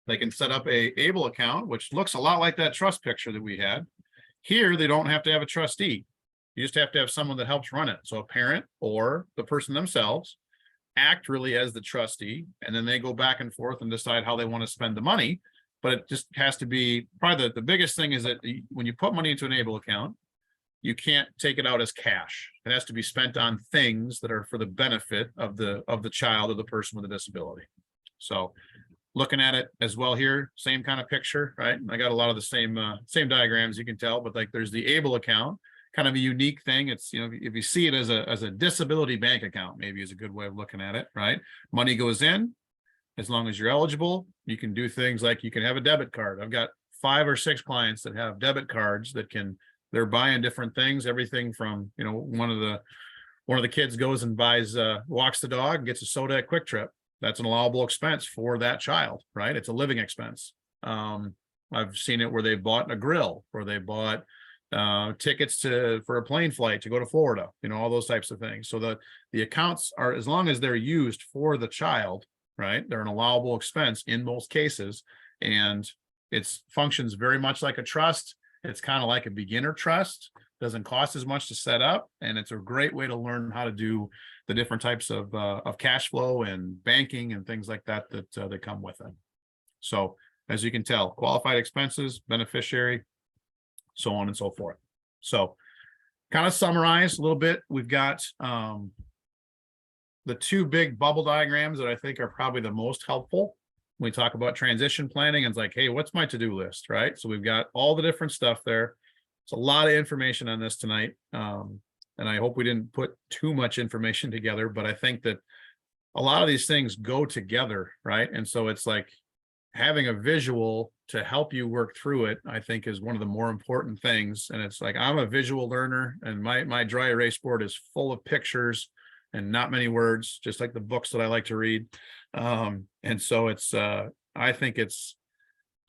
They can set up a ABLE account, which looks a lot like that trust picture that we had. Here, they don't have to have a trustee. You just have to have someone that helps run it. So a parent or the person themselves act really as the trustee, and then they go back and forth and decide how they want to spend the money. But it just has to be, probably the biggest thing is that when you put money into an ABLE account, you can't take it out as cash. It has to be spent on things that are for the benefit of the child or the person with a disability. So looking at it as well here, same kind of picture, right? I got a lot of the same diagrams, you can tell, but like there's the ABLE account, kind of a unique thing. It's, you know, if you see it as a disability bank account, maybe is a good way of looking at it, right? Money goes in, as long as you're eligible, you can do things like you can have a debit card. I've got 5 or 6 clients that have debit cards that they're buying different things, everything from, you know, one of the kids goes and buys, walks the dog, gets a soda at Quick Trip. That's an allowable expense for that child, right? It's a living expense. I've seen it where they bought a grill, or they bought tickets for a plane flight to go to Florida, you know, all those types of things. So the accounts are, as long as they're used for the child, right, they're an allowable expense in most cases, and it functions very much like a trust. It's kind of like a beginner trust, doesn't cost as much to set up, and it's a great way to learn how to do the different types of cash flow and banking and things like that that come with it. So as you can tell, qualified expenses, beneficiary, so on and so forth. So kind of summarize a little bit, we've got the 2 big bubble diagrams that I think are probably the most helpful when we talk about transition planning. And it's like, hey, what's my to-do list, right? So we've got all the different stuff there. It's a lot of information on this tonight. And I hope we didn't put too much information together, but I think that a lot of these things go together, right? And so it's like having a visual to help you work through it, I think, is one of the more important things. And it's like, I'm a visual learner, and my dry erase board is full of pictures and not many words, just like the books that I like to read. And so it's, I think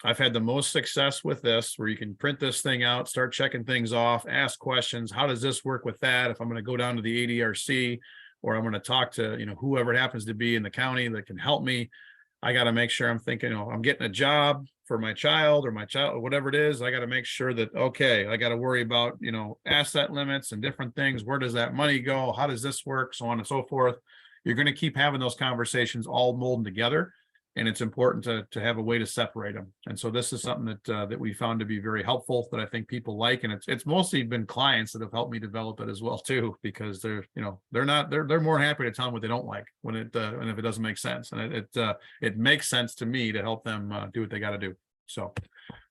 I've had the most success with this, where you can print this thing out, start checking things off, ask questions. How does this work with that? If I'm going to go down to the ADRC, or I'm going to talk to, you know, whoever it happens to be in the county that can help me, I got to make sure I'm thinking, you know, I'm getting a job for my child, or whatever it is. I got to make sure that, okay, I got to worry about, you know, asset limits and different things. Where does that money go? How does this work? So on and so forth. You're going to keep having those conversations all molding together, and it's important to have a way to separate them. And so this is something that we found to be very helpful, that I think people like, and it's mostly been clients that have helped me develop it as well too, because they're more happy to tell them what they don't like when and if it doesn't make sense, and it makes sense to me to help them do what they got to do. So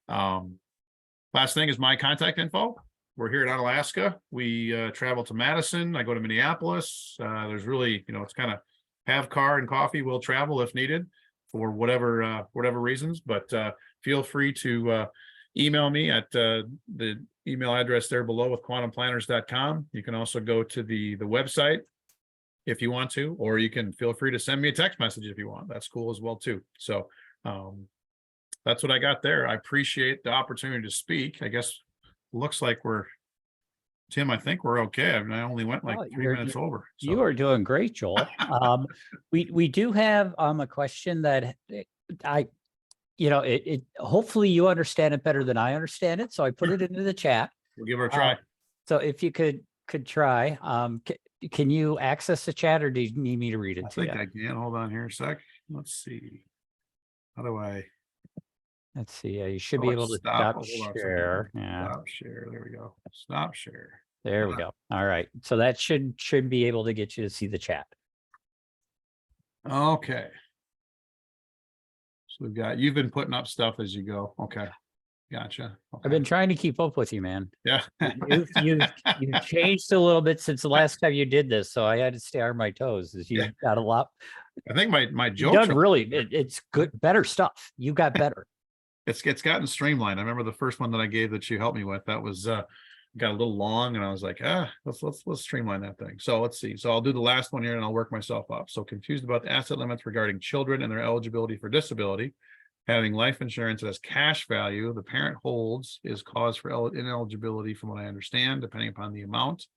last thing is my contact info. We're here at Onalaska. We travel to Madison. I go to Minneapolis. There's really, you know, it's kind of have car and coffee. We'll travel if needed for whatever reasons, but feel free to email me at the email address there below with quantumplanners.com. You can also go to the website if you want to, or you can feel free to send me a text message if you want. That's cool as well too. So that's what I got there. I appreciate the opportunity to speak. I guess looks like Tim, I think we're okay. I mean, I only went like 3 minutes over. So. You are doing great, Joel. We do have a question that it hopefully you understand it better than I understand it. So I put it into the chat. We'll give her a try. So if you could try, can you access the chat, or do you need me to read it to you? I think I can. Hold on here a sec. Let's see. How do I? Let's see. You should be able to stop share. Yeah. Stop share. There we go. Stop share. There we go. All right. So that should be able to get you to see the chat. Okay. So you've been putting up stuff as you go. Okay. Gotcha. Okay. I've been trying to keep up with you, man. Yeah. you've changed a little bit since the last time you did this, so I had to stay on my toes. You got a lot. I think my joke. It's good, better stuff. You got better. It's gotten streamlined. I remember the first one that I gave that you helped me with, that was got a little long, and I was like, let's streamline that thing. So let's see. So I'll do the last one here and I'll work myself up. So confused about the asset limits regarding children and their eligibility for disability. Having life insurance as cash value the parent holds is cause for ineligibility, from what I understand, depending upon the amount.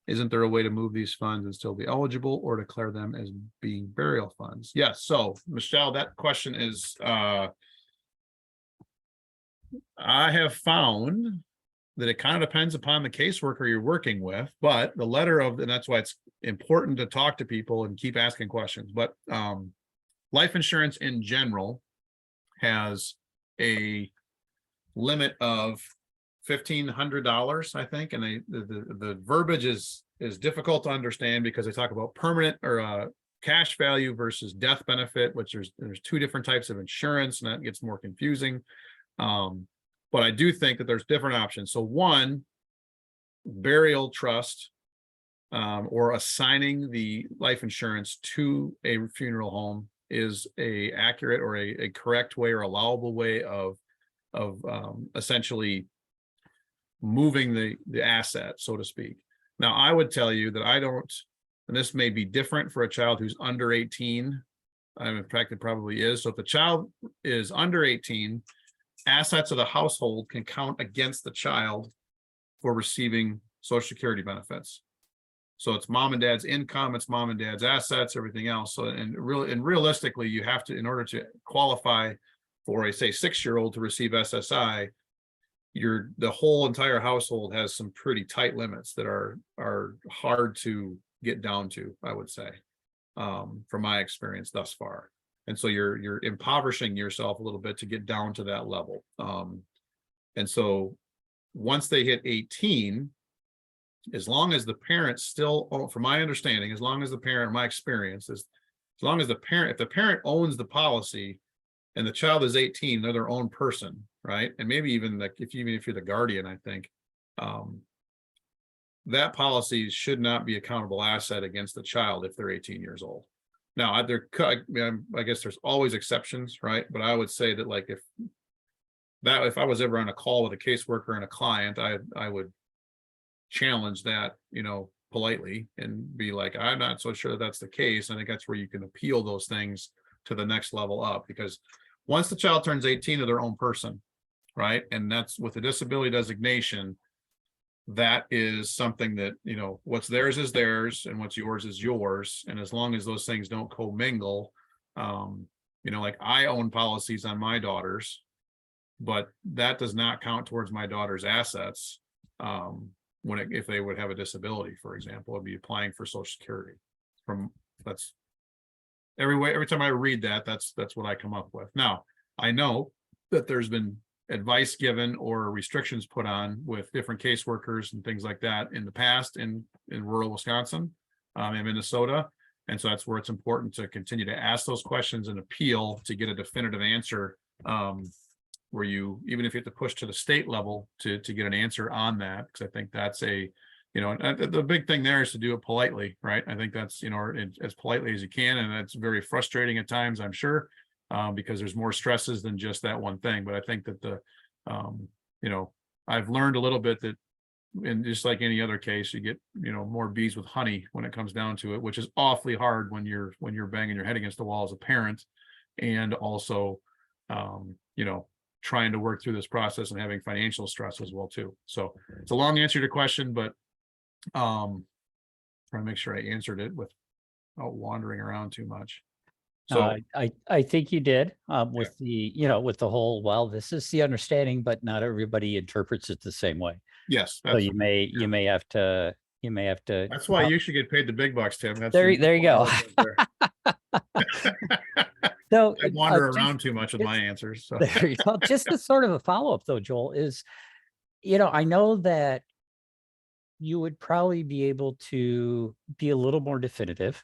Isn't there a way to move these funds and still be eligible, or declare them as being burial funds? Yes. So Michelle, that question is I have found that it kind of depends upon the caseworker you're working with, but the letter of, and that's why it's important to talk to people and keep asking questions. But life insurance in general has a limit of $1,500, I think, and the verbiage is difficult to understand because they talk about permanent or cash value versus death benefit, which there's two different types of insurance, and that gets more confusing. But I do think that there's different options. So one, burial trust, or assigning the life insurance to a funeral home is a accurate or a correct way or allowable way of essentially moving the asset, so to speak. Now, I would tell you that I don't, and this may be different for a child who's under 18. In fact, it probably is. So if the child is under 18, assets of the household can count against the child for receiving Social Security benefits. So it's mom and dad's income, it's mom and dad's assets, everything else. So, and realistically, you have to, in order to qualify for a, say, 6-year-old to receive SSI, the whole entire household has some pretty tight limits that are hard to get down to, I would say, from my experience thus far. And so you're impoverishing yourself a little bit to get down to that level. And so once they hit 18, as long as the parent still, from my understanding, as long as the parent, my experience is, as long as the parent, if the parent owns the policy and the child is 18, they're their own person, right? And maybe even if you're the guardian, I think that policy should not be a countable asset against the child if they're 18 years old. Now, I guess there's always exceptions, right? But I would say that, like, if I was ever on a call with a caseworker and a client, I would challenge that, politely, and be like, I'm not so sure that's the case. I think that's where you can appeal those things to the next level up, because once the child turns 18, they're their own person, right? And that's with a disability designation. That is something that, what's theirs is theirs and what's yours is yours. And as long as those things don't commingle, like I own policies on my daughters, but that does not count towards my daughter's assets. If they would have a disability, for example, I'd be applying for Social Security. Every time I read that's what I come up with. Now, I know that there's been advice given or restrictions put on with different caseworkers and things like that in the past in rural Wisconsin and Minnesota. And so that's where it's important to continue to ask those questions and appeal to get a definitive answer, where even if you have to push to the state level to get an answer on that, because I think that's the big thing there is to do it politely, right? I think that's, as politely as you can. And that's very frustrating at times, I'm sure, because there's more stresses than just that one thing. But I think that I've learned a little bit that, and just like any other case, you get, more bees with honey when it comes down to it, which is awfully hard when you're banging your head against the wall as a parent, and also, trying to work through this process and having financial stress as well too. So it's a long answer to your question, but trying to make sure I answered it without wandering around too much. So I think you did, with with the whole, well, this is the understanding, but not everybody interprets it the same way. Yes. So you may have to. That's why you should get paid the big bucks, Tim. There you go. So I wander around too much with my answers. So. There you go. Just as sort of a follow-up though, Joel, is, I know that you would probably be able to be a little more definitive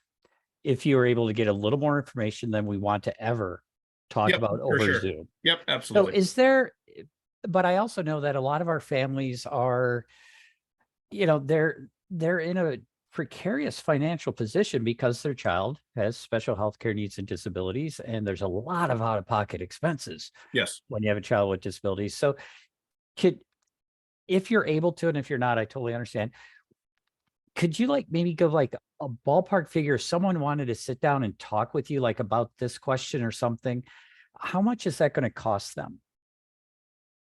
if you were able to get a little more information than we want to ever talk about over Zoom. Yep, absolutely. So but I also know that a lot of our families are, they're in a precarious financial position because their child has special health care needs and disabilities, and there's a lot of out-of-pocket expenses. Yes. When you have a child with disabilities. So if you're able to, and if you're not, I totally understand. Could you maybe give a ballpark figure? If someone wanted to sit down and talk with you about this question or something, how much is that going to cost them?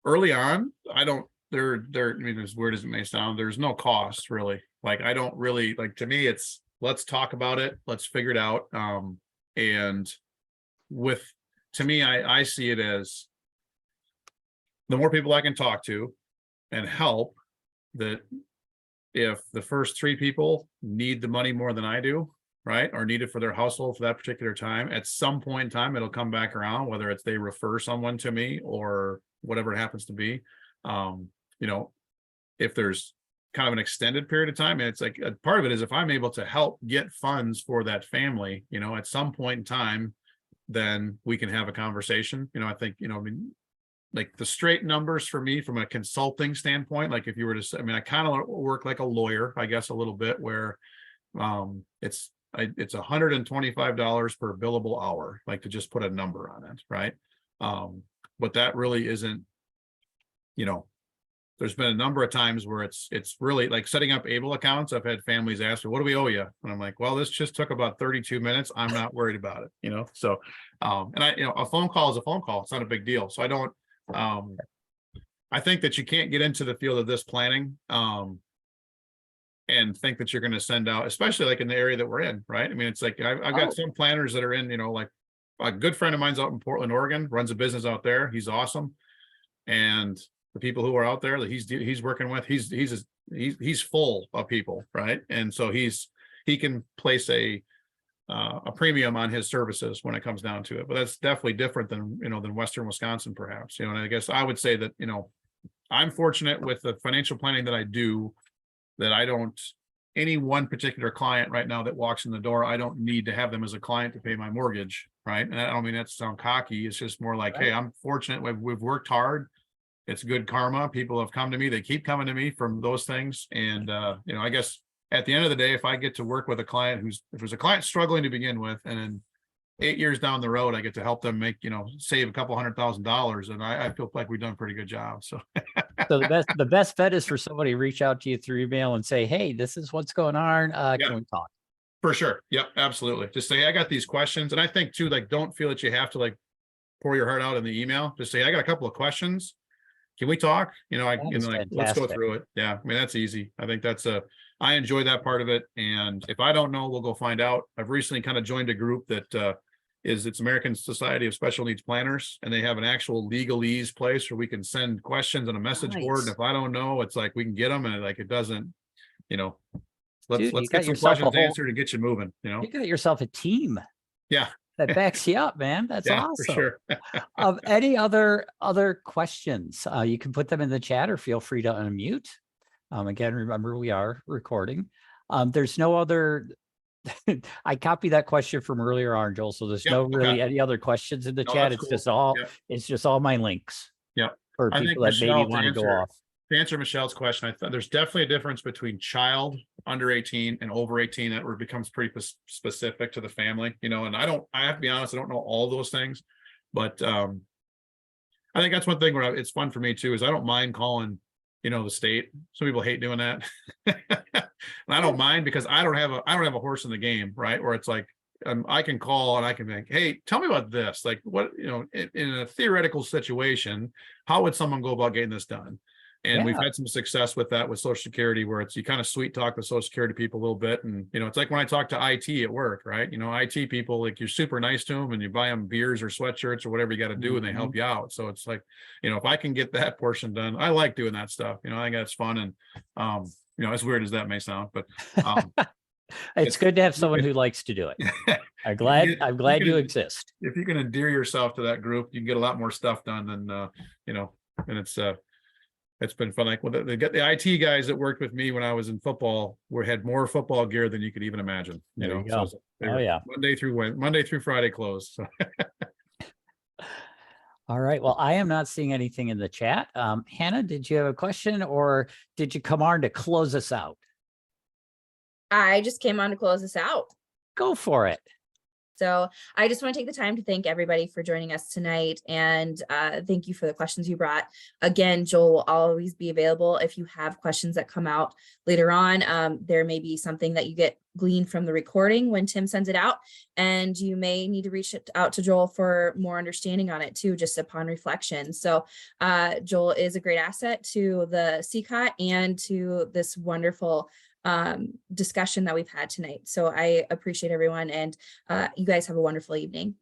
Early on, I mean, as weird as it may sound, there's no cost really. I don't really to me, it's let's talk about it. Let's figure it out. And to me, I see it as the more people I can talk to and help, that if the first 3 people need the money more than I do, right, or need it for their household for that particular time, at some point in time, it'll come back around, whether it's they refer someone to me or whatever it happens to be. You know, if there's kind of an extended period of time, and it's like a part of it is if I'm able to help get funds for that family, you know, at some point in time, then we can have a conversation. You know, I think, you know, I mean, like the straight numbers for me from a consulting standpoint, like if you were to say, I mean, I kind of work like a lawyer, I guess, a little bit, where it's $125 per billable hour, like to just put a number on it, right? But that really isn't, you know, there's been a number of times where it's really like setting up ABLE accounts. I've had families ask me, what do we owe you? And I'm like, well, this just took about 32 minutes. I'm not worried about it, you know? So, and I, you know, a phone call is a phone call. It's not a big deal. So I don't, I think that you can't get into the field of this planning, and think that you're going to send out, especially like in the area that we're in, right? I mean, it's like, I've got some planners that are in, you know, like a good friend of mine's out in Portland, Oregon, runs a business out there. He's awesome. And the people who are out there that he's working with, he's full of people, right? And so he can place a premium on his services when it comes down to it. But that's definitely different than, you know, than Western Wisconsin, perhaps, you know. And I guess I would say that, you know, I'm fortunate with the financial planning that I do, that I don't, any one particular client right now that walks in the door, I don't need to have them as a client to pay my mortgage, right? And I don't mean that to sound cocky. It's just more like, hey, I'm fortunate. We've worked hard. It's good karma. People have come to me. They keep coming to me from those things. And, you know, I guess at the end of the day, if I get to work with a client if there's a client struggling to begin with, and then 8 years down the road, I get to help them make, you know, save a couple $100,000, and I feel like we've done a pretty good job. So, So the best bet is for somebody to reach out to you through email and say, hey, this is what's going on. Can we talk? For sure. Yep. Absolutely. Just say, I got these questions. And I think too, like, don't feel that you have to like pour your heart out in the email. Just say, I got a couple of questions. Can we talk? You know, let's go through it. Yeah. I mean, that's easy. I think I enjoy that part of it. And if I don't know, we'll go find out. I've recently kind of joined a group that it's American Society of Special Needs Planners, and they have an actual legalese place where we can send questions on a message board. And if I don't know, it's like, we can get them, and like, it doesn't, you know, let's get some questions answered and get you moving, you know. You got yourself a team. Yeah. That backs you up, man. That's awesome. For sure. Any other questions? You can put them in the chat, or feel free to unmute. Again, remember, we are recording. There's no other. I copied that question from earlier on, Joel. So there's no really any other questions in the chat. It's cool. It's just all my links. Yeah. For people that maybe want to go off. To answer Michelle's question, I thought there's definitely a difference between child under 18 and over 18 that becomes pretty specific to the family, you know. And I have to be honest, I don't know all those things, but I think that's one thing where it's fun for me too, is I don't mind calling, you know, the state. Some people hate doing that. And I don't mind, because I don't have a horse in the game, right? Where it's like, I can call and I can think, hey, tell me about this. Like, what, you know, in a theoretical situation, how would someone go about getting this done? And we've had some success with that with Social Security, where it's, you kind of sweet talk the Social Security people a little bit. And, you know, it's like when I talk to IT at work, right? You know, IT people, like, you're super nice to them and you buy them beers or sweatshirts or whatever you got to do, and they help you out. So it's like, you know, if I can get that portion done, I like doing that stuff. You know, I think that's fun. And, you know, as weird as that may sound, but it's good to have someone who likes to do it. I'm glad you exist. If you can endear yourself to that group, you can get a lot more stuff done than, you know, and it's been fun. Like, well, they get the IT guys that worked with me when I was in football, had more football gear than you could even imagine. You know, so Monday through Friday closed. So. All right. Well, I am not seeing anything in the chat. Hannah, did you have a question, or did you come on to close us out? I just came on to close this out. Go for it. So I just want to take the time to thank everybody for joining us tonight, and thank you for the questions you brought. Again, Joel will always be available if you have questions that come out later on. There may be something that you get gleaned from the recording when Tim sends it out, and you may need to reach out to Joel for more understanding on it too, just upon reflection. So Joel is a great asset to the CCOT and to this wonderful discussion that we've had tonight. So I appreciate everyone, and you guys have a wonderful evening.